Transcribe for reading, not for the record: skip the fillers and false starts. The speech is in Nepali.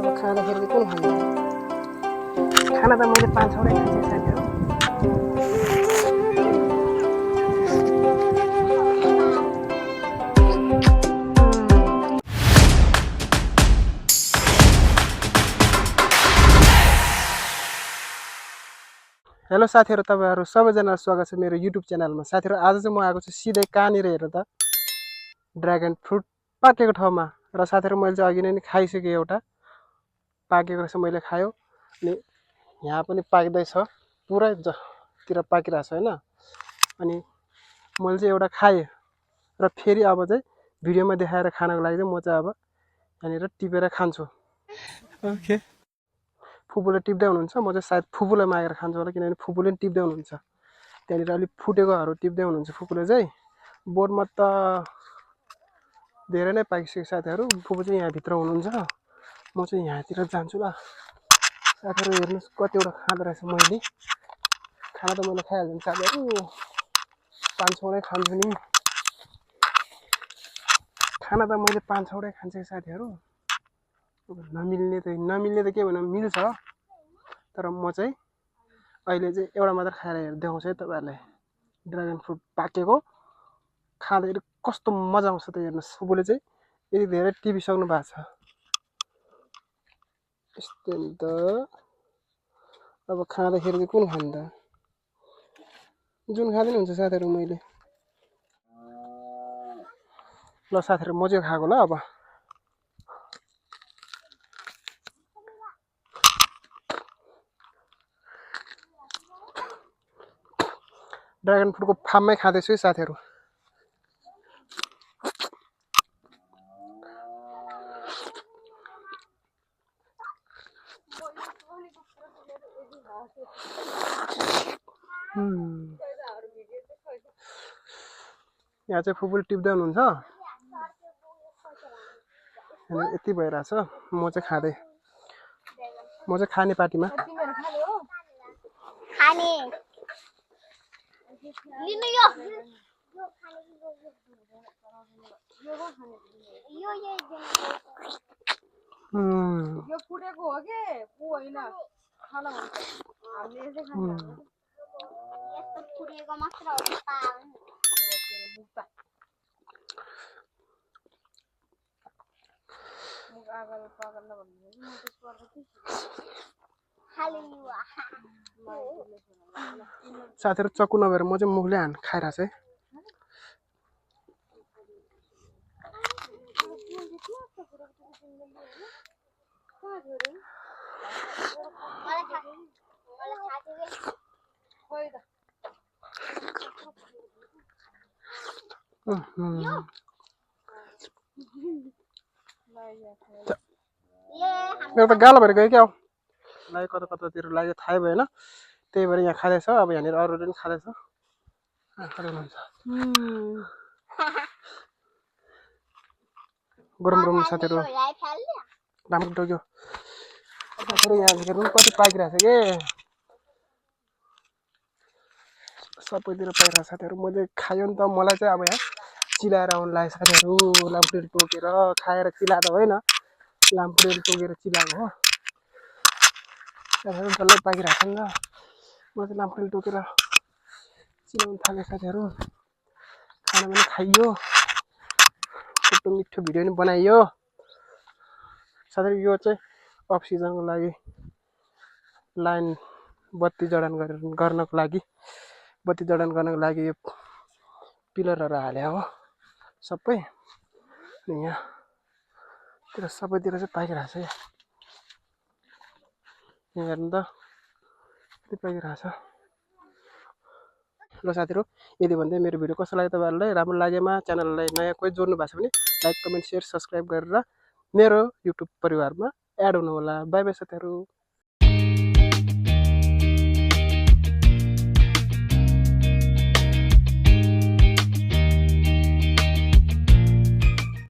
अब खाँदाखेरि कुन खानु खाना त मैले 5-6 वटै खान्छु साथीहरु हेलो साथीहरु तपाईहरु सबैजनालाई स्वागत छ मेरो युट्युब च्यानलमा साथीहरु आज चाहिँ म आएको छु सिधै कहाँनिर हेर्नु त ड्र्यागन फ्रुट पाकेको ठाउँमा र साथीहरु मैले चाहिँ अघि नै खाइसके एउटा पाकेको रहेछ मैले खायो अनि यहाँ पनि पाक्दै छ पुरै तिर पाकिरहेछ हैन अनि मैले चाहिँ एउटा खाए र फेरि अब चाहिँ भिडियोमा देखाएर खानको लागि चाहिँ म चाहिँ अब यहाँनिर टिपेर खान्छु ओके फुपूले टिप्दै हुनुहुन्छ म चाहिँ सायद फुपूलाई मागेर खान्छु होला किनभने फुपूले नि टिप्दै हुनुहुन्छ त्यहाँनिर अलि फुटेकोहरू टिप्दै हुनुहुन्छ फुपूले चाहिँ बोर्डमा त धेरै नै पाकिसक्यो साथीहरु फुपू चाहिँ यहाँ भित्र हुनुहुन्छ म चाहिँ यहाँतिर जान्छु ल साथीहरु हेर्नुस् कतिवटा खाँदै रहेछ मैले खाना त मैले खाइहाल्छु साथीहरु 5-6 वटै खान्छु नि खाना त मैले 5-6 वटै खान्छु साथीहरु नमिल्ने त के भन्नु मिल्छ तर म चाहिँ अहिले चाहिँ एउटा मात्र खाएर देखाउँछु है तपाईहरुलाई ड्र्यागन फ्रुट पाकेको खाँदाखेरि कस्तो मजा आउँछ त हेर्नुस् फुपूले चाहिँ यति धेरै टिपिसक्नु भएको छ यस्तो नि त अब खाँदाखेरि चाहिँ कुन खानु त जुन खाँदै हुन्छ साथीहरु मैले ल साथीहरु म चाहिँ खाएको ल अब ड्र्यागन फ्रुटको फार्ममै खाँदैछु है साथीहरु यहाँ चाहिँ फुपूले टिप्दै हुनुहुन्छ यति भइरहेछ म चाहिँ खाँदै म चाहिँ खाने पार्टीमा खाने लिनु यो यो फुटेको हो के पो होइन खाना हुन्छ हामीले यसै खान्छ यस्तो फुटेको मात्र हो मुख आगल पागल भन्ने म त्यसको अर्थ के हालेलुया साथीहरु चक्कु नभएर म चाहिँ मुखले खाइरहेछु है मेरो त गालो भएर गयो क्या हो लागि कता कतातिर लाग्यो थाहै भएन त्यही भएर यहाँ खाँदैछ अब यहाँनिर अरूले पनि खाँदैछ गरम गरम साथीहरु राम्रो टोक्यो साथीहरु यहाँ हेर्नु कति पाकिरहेछ के सबैतिर पाइरहेछ साथीहरु मैले खायो नि त मलाई चाहिँ अब यहाँ चिलाएर आउनु लाग्यो साथीहरु लाम्पुटेल टोकेर खाएर चिलाएर होइन लाम्पुटेल टोकेर चिलाएको हो साथीहरु डल्लै पाकिरहेछ नि त म चाहिँ लाम्पुटेल टोकेर चिलाउनु थालेँ साथीहरु खाना पनि खाइयो छिटो मिठो भिडियो पनि बनाइयो साथीहरु यो चाहिँ अफ सिजनको लागि लाइन बत्ती जडान गर्नको लागि बत्ती जडान गर्नको लागि यो पिलरहरु हाले हो सबै यहाँ तिर सबैतिर चाहिँ पाकिरहेछ है यहाँ हेर्नु त कति पाकिरहेछ ल साथीहरु यदि भन्दै मेरो भिडियो कस्तो लाग्यो तपाईहरुलाई राम्रो लागेमा च्यानललाई नयाँ कोही जोड्नु भएको छ भने लाइक कमेन्ट शेयर सब्स्क्राइब गरेर मेरो युट्युब परिवारमा एड हुनु होला बाइ बाइ साथीहरु